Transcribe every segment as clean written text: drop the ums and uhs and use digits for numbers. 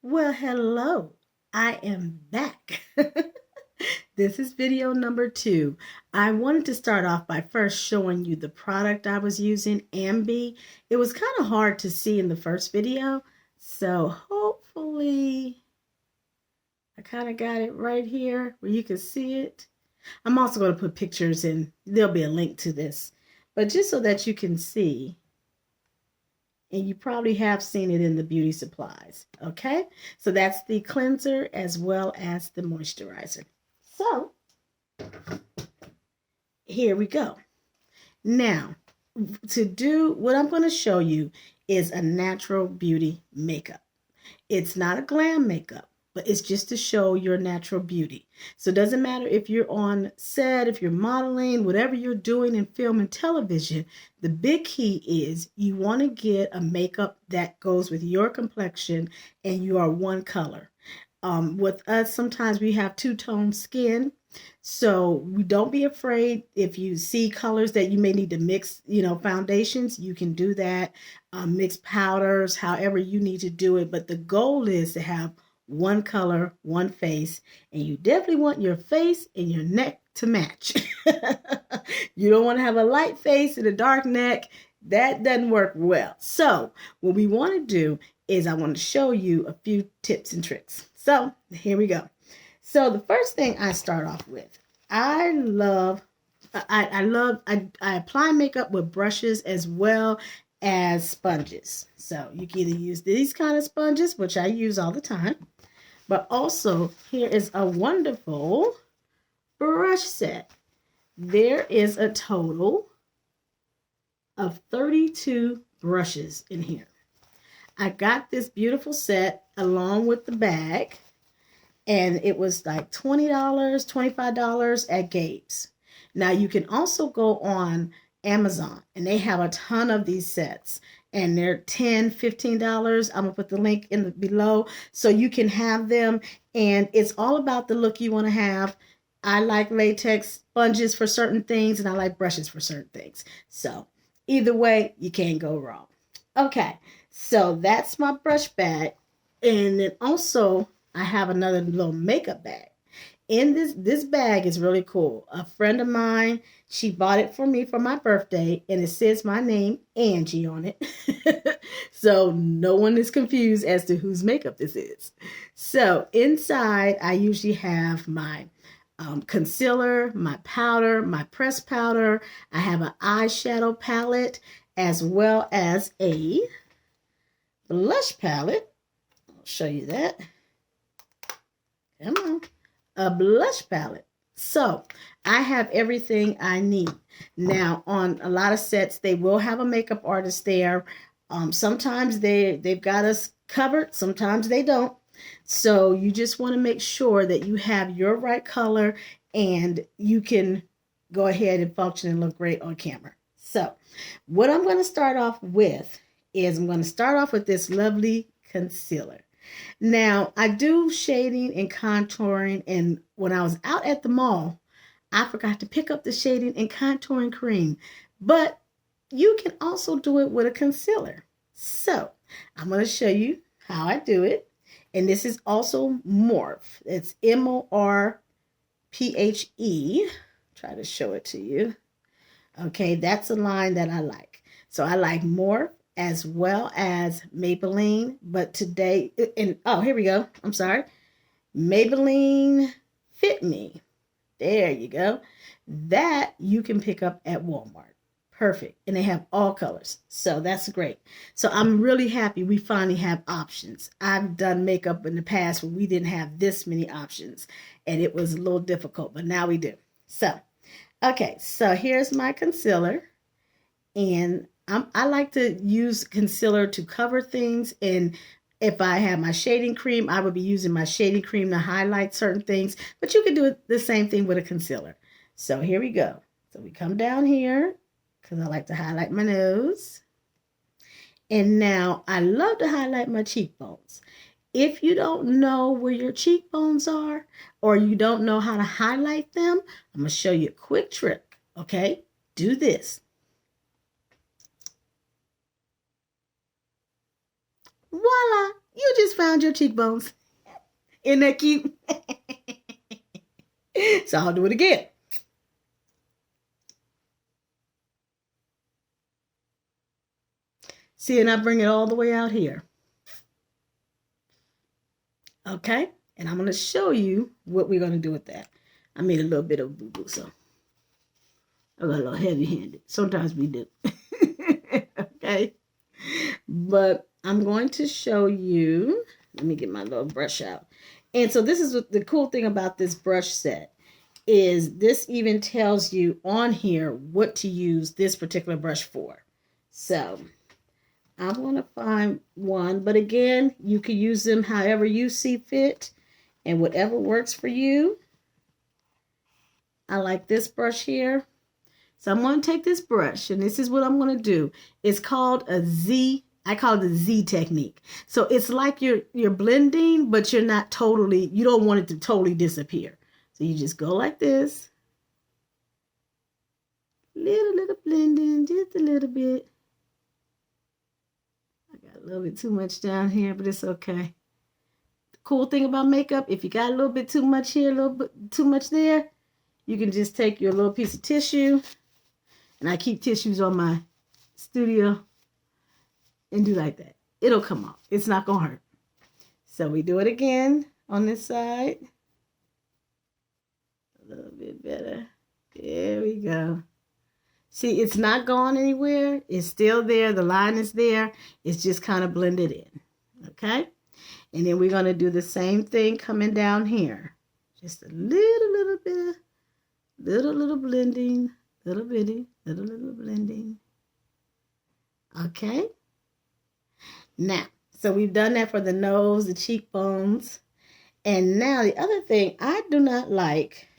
Well, hello. I am back. This is video number 2. I wanted to start off by first showing you the product I was using, Ambi. It was kind of hard to see in the first video, so hopefully I kind of got it right here where you can see it. I'm also going to put pictures in. There'll be a link to this, but just so that you can see. And you probably have seen it in the beauty supplies. Okay, so that's the cleanser as well as the moisturizer. So here we go. Now, to do what I'm going to show you is a natural beauty makeup. It's not a glam makeup, but it's just to show your natural beauty. So it doesn't matter if you're on set, if you're modeling, whatever you're doing in film and television, the big key is you want to get a makeup that goes with your complexion and you are one color. With us, sometimes we have two-tone skin. So we don't be afraid if you see colors that you may need to mix, foundations, you can do that. Mix powders, however you need to do it. But the goal is to have one color, one face, and you definitely want your face and your neck to match. You don't want to have a light face and a dark neck. That doesn't work well. So what we want to do is I want to show you a few tips and tricks. So here we go. So the first thing I start off with, I apply makeup with brushes as well as sponges. So you can either use these kind of sponges, which I use all the time, but also here is a wonderful brush set. There is a total of 32 brushes in here. I got this beautiful set along with the bag, and it was like $20, $25 at Gabe's. Now you can also go on Amazon, and they have a ton of these sets, and they're $10, $15. I'm gonna put the link in below so you can have them, and it's all about the look you want to have. I like latex sponges for certain things, and I like brushes for certain things. So either way, you can't go wrong. Okay, so that's my brush bag, and then also I have another little makeup bag. In this bag is really cool. A friend of mine, she bought it for me for my birthday, and it says my name, Angie, on it. So no one is confused as to whose makeup this is. So inside, I usually have my concealer, my powder, my pressed powder. I have an eyeshadow palette as well as a blush palette. I'll show you that. Come on. A blush palette. So I have everything I need. Now on a lot of sets, they will have a makeup artist there. Sometimes they've got us covered. Sometimes they don't. So you just want to make sure that you have your right color and you can go ahead and function and look great on camera. So what I'm going to start off with is I'm going to start off with this lovely concealer. Now, I do shading and contouring, and when I was out at the mall, I forgot to pick up the shading and contouring cream, but you can also do it with a concealer. So I'm going to show you how I do it, and this is also Morphe. It's Morphe. Try to show it to you. Okay, that's a line that I like. So I like Morphe as well as Maybelline, but today, and oh, here we go. I'm sorry. Maybelline Fit Me. There you go. That you can pick up at Walmart. Perfect. And they have all colors. So that's great. So I'm really happy we finally have options. I've done makeup in the past where we didn't have this many options, and it was a little difficult, but now we do. So, okay, so here's my concealer, and I like to use concealer to cover things, and if I have my shading cream, I would be using my shading cream to highlight certain things, but you can do the same thing with a concealer. So here we go. So we come down here because I like to highlight my nose. And now I love to highlight my cheekbones. If you don't know where your cheekbones are or you don't know how to highlight them, I'm going to show you a quick trick, okay? Do this. Voila, You just found your cheekbones. Isn't that cute? So I'll do it again. See, and I bring it all the way out here. Okay? And I'm going to show you what we're going to do with that. I made a little bit of boo-boo, so I got a little heavy-handed. Sometimes we do. Okay? But I'm going to show you. Let me get my little brush out. And so this is what the cool thing about this brush set is this even tells you on here what to use this particular brush for. So I want to find one, but again, you can use them however you see fit and whatever works for you. I like this brush here. So I'm going to take this brush, and this is what I'm going to do. It's called a Z. I call it the Z technique. So it's like you're blending, but you're not totally, you don't want it to totally disappear. So you just go like this. Little blending, just a little bit. I got a little bit too much down here, but it's okay. The cool thing about makeup, if you got a little bit too much here, a little bit too much there, you can just take your little piece of tissue, and I keep tissues on my studio, and do like that. It'll come off. It's not going to hurt. So we do it again on this side. A little bit better. There we go. See, it's not gone anywhere. It's still there. The line is there. It's just kind of blended in. Okay? And then we're going to do the same thing coming down here. Just a little bit of, little blending. Little bitty, little blending. Okay? Now, so we've done that for the nose, the cheekbones. And now the other thing, I do not like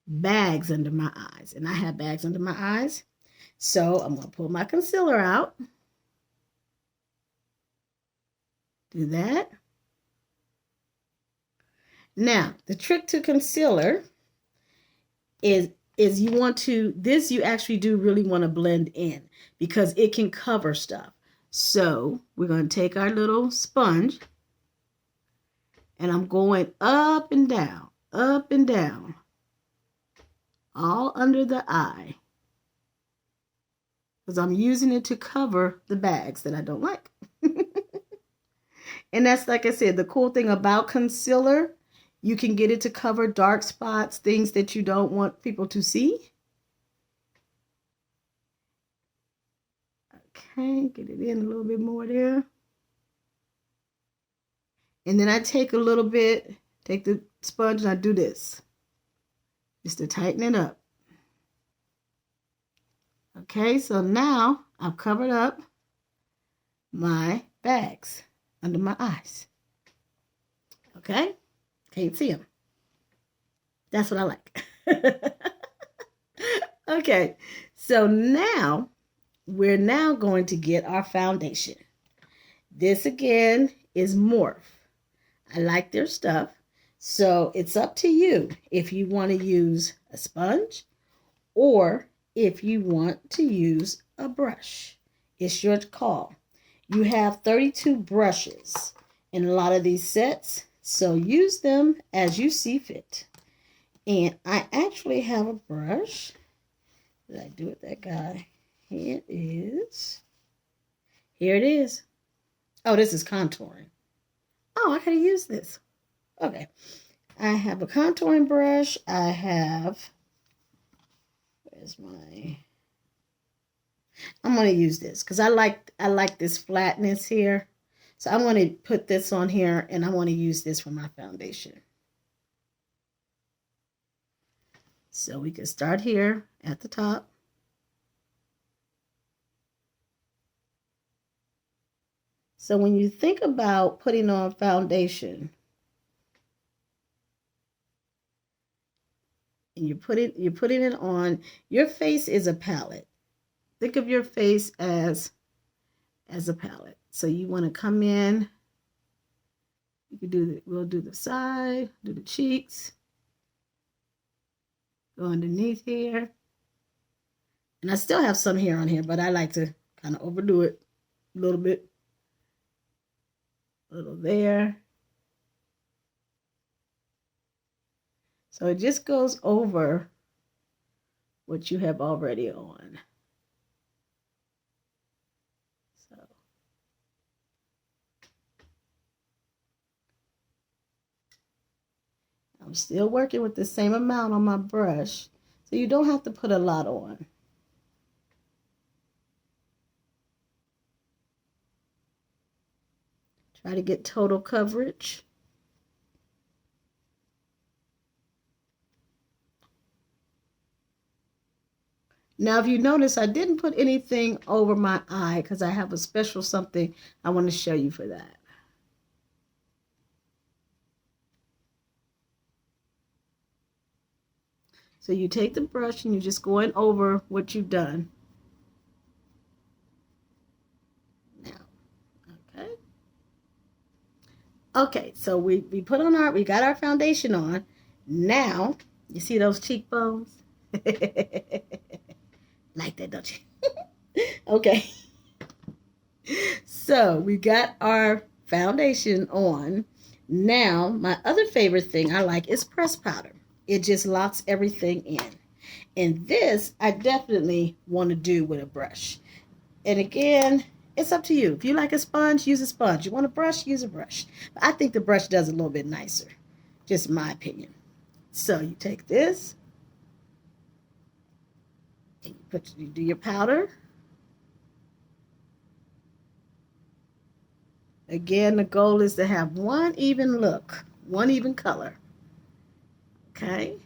bags under my eyes. And I have bags under my eyes. So I'm going to pull my concealer out. Do that. Now, the trick to concealer is you want to, this you actually do really want to blend in because it can cover stuff. So we're going to take our little sponge and I'm going up and down, all under the eye. Because I'm using it to cover the bags that I don't like. And that's, like I said, the cool thing about concealer, you can get it to cover dark spots, things that you don't want people to see. Okay, get it in a little bit more there. And then I take a little bit, take the sponge and I do this. Just to tighten it up. Okay, so now I've covered up my bags under my eyes. Okay, can't see them. That's what I like. Okay, so now we're now going to get our foundation. This again is Morphe. I like their stuff. So it's up to you if you want to use a sponge or if you want to use a brush. It's your call. You have 32 brushes in a lot of these sets, so use them as you see fit. And I actually have a brush. Did I do with that guy? Here it is. Here it is. Oh, this is contouring. Oh, I could have used this. Okay. I have a contouring brush. I have, where's my, I'm going to use this because I like this flatness here. So I'm going to put this on here and I want to use this for my foundation. So we can start here at the top. So when you think about putting on foundation, and you're putting it on, your face is a palette. Think of your face as a palette. So you want to come in. You can do we'll do the side, do the cheeks, go underneath here. And I still have some hair on here, but I like to kind of overdo it a little bit. A little there. So it just goes over what you have already on. So I'm still working with the same amount on my brush. So you don't have to put a lot on. Try to get total coverage. Now, if you notice, I didn't put anything over my eye because I have a special something I want to show you for that. So you take the brush and you're just going over what you've done. Now, okay. Okay, so we got our foundation on. Now, you see those cheekbones? Like that, don't you? Okay. So we got our foundation on. Now, my other favorite thing I like is press powder. It just locks everything in. And this, I definitely want to do with a brush. And again, it's up to you. If you like a sponge, use a sponge. You want a brush, use a brush. I think the brush does a little bit nicer. Just my opinion. So you take this, and you do your powder. Again, the goal is to have one even look, one even color. Okay.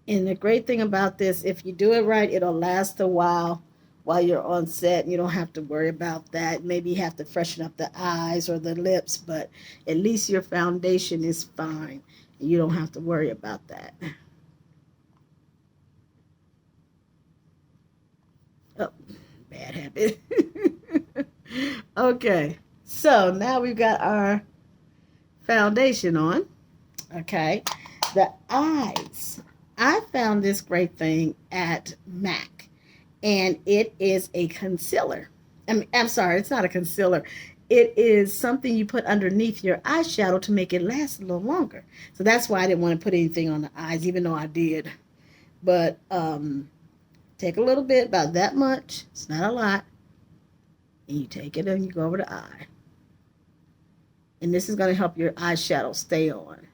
And the great thing about this, if you do it right, it'll last a while you're on set. You don't have to worry about that. Maybe you have to freshen up the eyes or the lips, but at least your foundation is fine. You don't have to worry about that. Oh, bad habit. Okay, so now we've got our foundation on. Okay, the eyes. I found this great thing at MAC, and it is a concealer. I'm sorry, it's not a concealer. It is something you put underneath your eyeshadow to make it last a little longer. So that's why I didn't want to put anything on the eyes, even though I did. But take a little bit, about that much. It's not a lot. And you take it and you go over the eye. And this is going to help your eyeshadow stay on.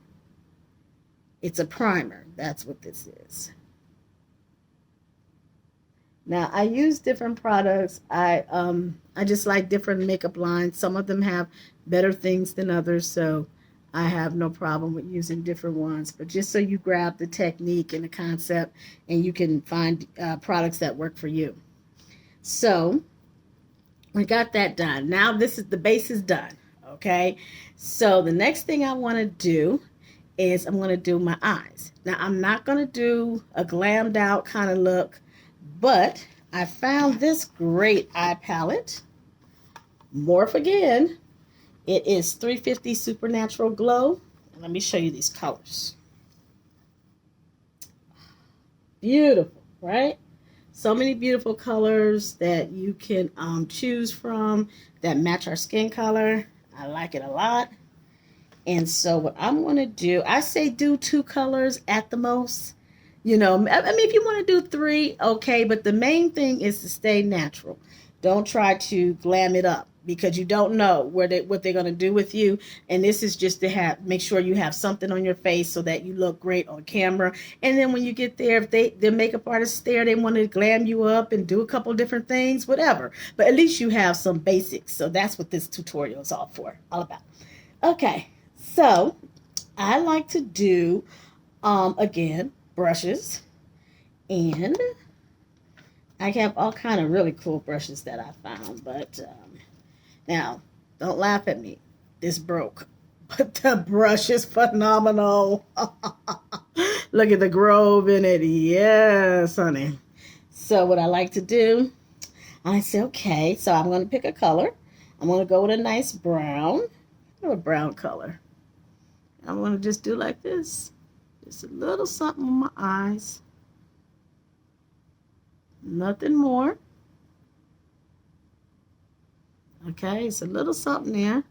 It's a primer. That's what this is. Now I use different products. I just like different makeup lines. Some of them have better things than others, so I have no problem with using different ones. But just so you grab the technique and the concept, and you can find products that work for you. So we got that done. Now the base is done. Okay, so the next thing I want to do is I'm going to do my eyes. Now I'm not going to do a glammed out kind of look, but I found this great eye palette. Morph again. It is 350 Supernatural Glow. Let me show you these colors. Beautiful, right? So many beautiful colors that you can choose from that match our skin color. I like it a lot. And so what I'm going to do, I say do 2 colors at the most. You know, I mean, if you want to do 3, okay. But the main thing is to stay natural. Don't try to glam it up because you don't know what they're going to do with you. And this is just to make sure you have something on your face so that you look great on camera. And then when you get there, if the makeup artists there, they want to glam you up and do a couple different things, whatever. But at least you have some basics. So that's what this tutorial is all about. Okay. So I like to do, again, brushes, and I have all kind of really cool brushes that I found, but now don't laugh at me. This broke, but the brush is phenomenal. Look at the grove in it. Yes, honey. So what I like to do, I say, okay, so I'm going to pick a color. I'm going to go with a nice brown, a brown color. I'm going to just do like this. Just a little something on my eyes. Nothing more. Okay, it's a little something there.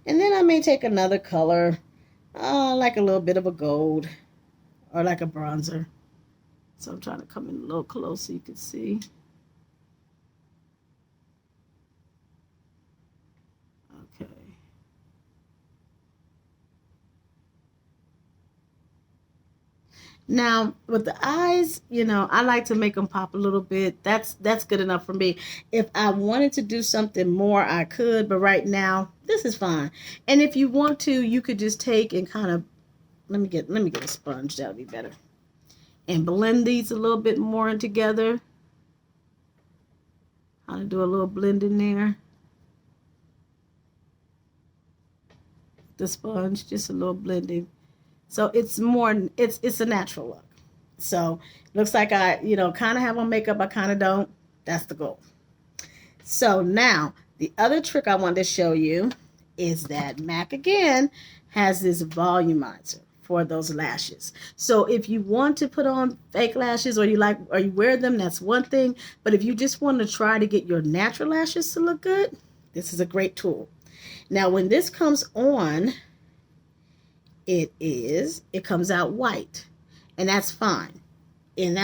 And then I may take another color, like a little bit of a gold or like a bronzer. So I'm trying to come in a little close so you can see. Okay. Now, with the eyes, I like to make them pop a little bit. That's good enough for me. If I wanted to do something more, I could, but right now, this is fine. And if you want to, you could just take and kind of let me get a sponge. That'll be better. And blend these a little bit more in together. Kind of do a little blending there. The sponge, just a little blending. So it's a natural look. So looks like I, kind of have on makeup. I kind of don't. That's the goal. So now the other trick I wanted to show you is that MAC again has this volumizer for those lashes. So if you want to put on fake lashes or you wear them, that's one thing. But if you just want to try to get your natural lashes to look good, this is a great tool. Now when this comes on, it comes out white, and that's fine. And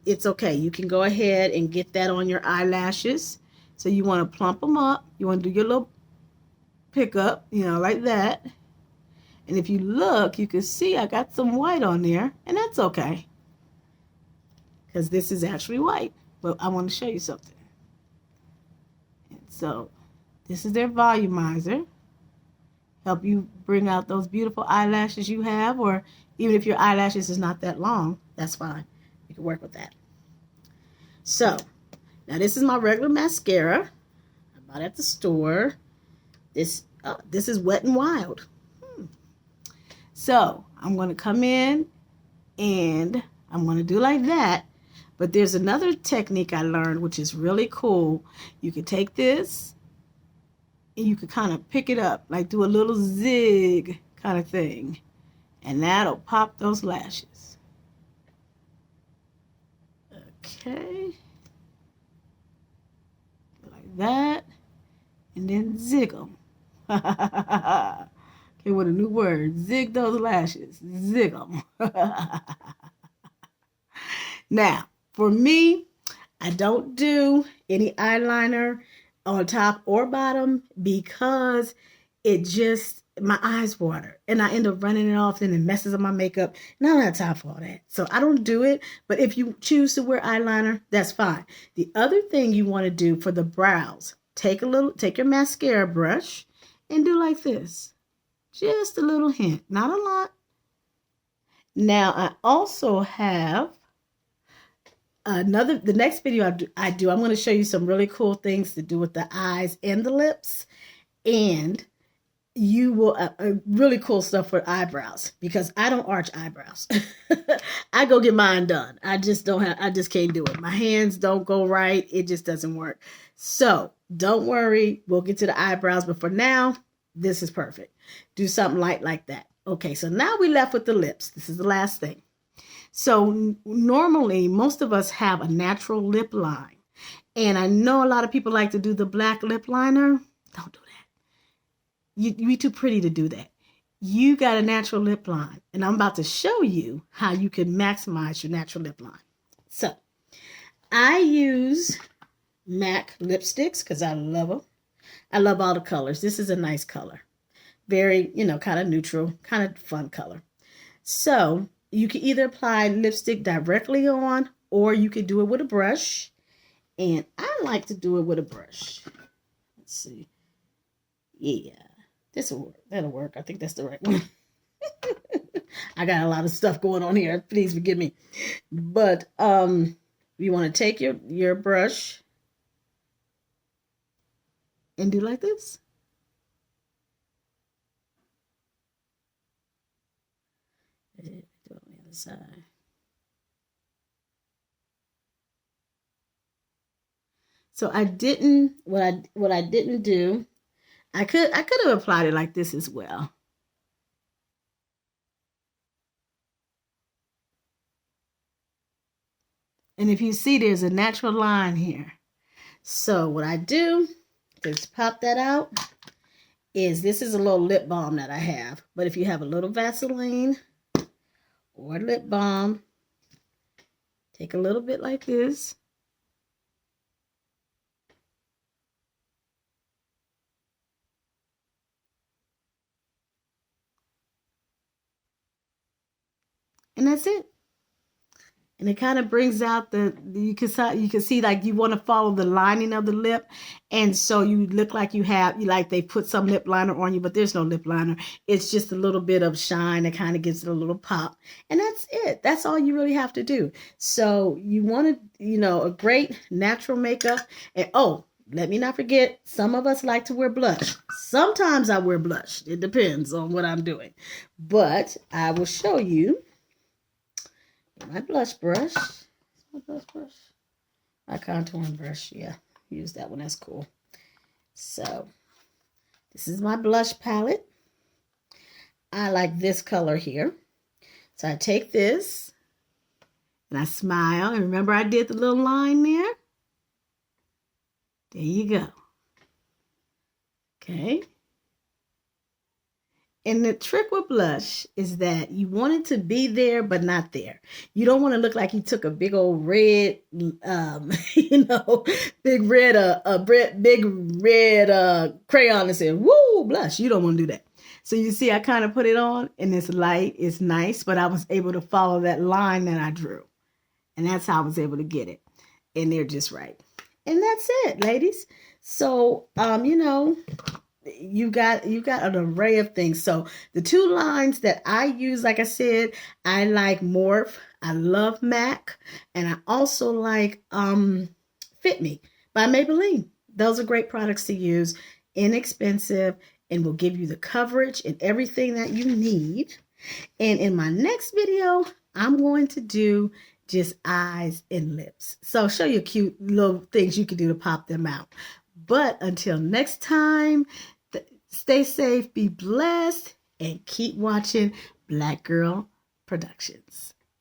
it's okay. You can go ahead and get that on your eyelashes. So you want to plump them up. You want to do your little pickup, like that. And if you look, you can see I got some white on there, and that's okay. Because this is actually white. But I want to show you something. And so this is their volumizer. Help you bring out those beautiful eyelashes you have, or even if your eyelashes is not that long, that's fine. You can work with that. So, now this is my regular mascara. I bought at the store. This is Wet n Wild. So, I'm going to come in and I'm going to do like that. But there's another technique I learned, which is really cool. You can take this and you can kind of pick it up, like do a little zig kind of thing. And that'll pop those lashes. Okay. Like that. And then zig them. Okay, with a new word. Zig those lashes. Zig them. Now, for me, I don't do any eyeliner on top or bottom because my eyes water and I end up running it off and it messes up my makeup, and I don't have time for all that. So I don't do it. But if you choose to wear eyeliner, that's fine. The other thing you want to do for the brows, take your mascara brush and do like this. Just a little hint, not a lot. Now I also have the next video I'm going to show you some really cool things to do with the eyes and the lips, and you will really cool stuff for eyebrows, because I don't arch eyebrows. I go get mine done. I just can't do it. My hands don't go right. It just doesn't work. So don't worry. We'll get to the eyebrows, but for now, this is perfect. Do something light like that. Okay, so now we left with the lips. This is the last thing. So normally, most of us have a natural lip line. And I know a lot of people like to do the black lip liner. Don't do that. You're too pretty to do that. You got a natural lip line. And I'm about to show you how you can maximize your natural lip line. So, I use MAC lipsticks because I love them. I love all the colors. This is a nice color. Very, kind of neutral, kind of fun color. So, you can either apply lipstick directly on, or you could do it with a brush. And I like to do it with a brush. Let's see. Yeah, this will work. That'll work. I think that's the right one. I got a lot of stuff going on here. Please forgive me. But you want to take your brush and do like this. Do it on the other side. So I didn't, what I didn't do, I could have applied it like this as well. And if you see, there's a natural line here. So what I do is pop that out. This is a little lip balm that I have. But if you have a little Vaseline or lip balm, take a little bit like this. And that's it. And it kind of brings out you can see like you want to follow the lining of the lip. And so you look like like they put some lip liner on you, but there's no lip liner. It's just a little bit of shine that kind of gives it a little pop. And that's it. That's all you really have to do. So you want to, a great natural makeup. And let me not forget, some of us like to wear blush. Sometimes I wear blush. It depends on what I'm doing. But I will show you my blush brush. My blush brush. My contouring brush. Yeah, use that one. That's cool. So, this is my blush palette. I like this color here. So, I take this and I smile. And remember I did the little line there? There you go. Okay. And the trick with blush is that you want it to be there, but not there. You don't want to look like you took a big old red, big red crayon and said, woo, blush. You don't want to do that. So you see, I kind of put it on and it's light, it's nice, but I was able to follow that line that I drew. And that's how I was able to get it. And they're just right. And that's it, ladies. So, you got an array of things. So the two lines that I use, like I said, I like Morphe. I love MAC, and I also like Fit Me by Maybelline. Those are great products to use, inexpensive, and will give you the coverage and everything that you need. And in my next video, I'm going to do just eyes and lips. So I'll show you cute little things you can do to pop them out. But until next time, stay safe, be blessed, and keep watching Black Girl Productions.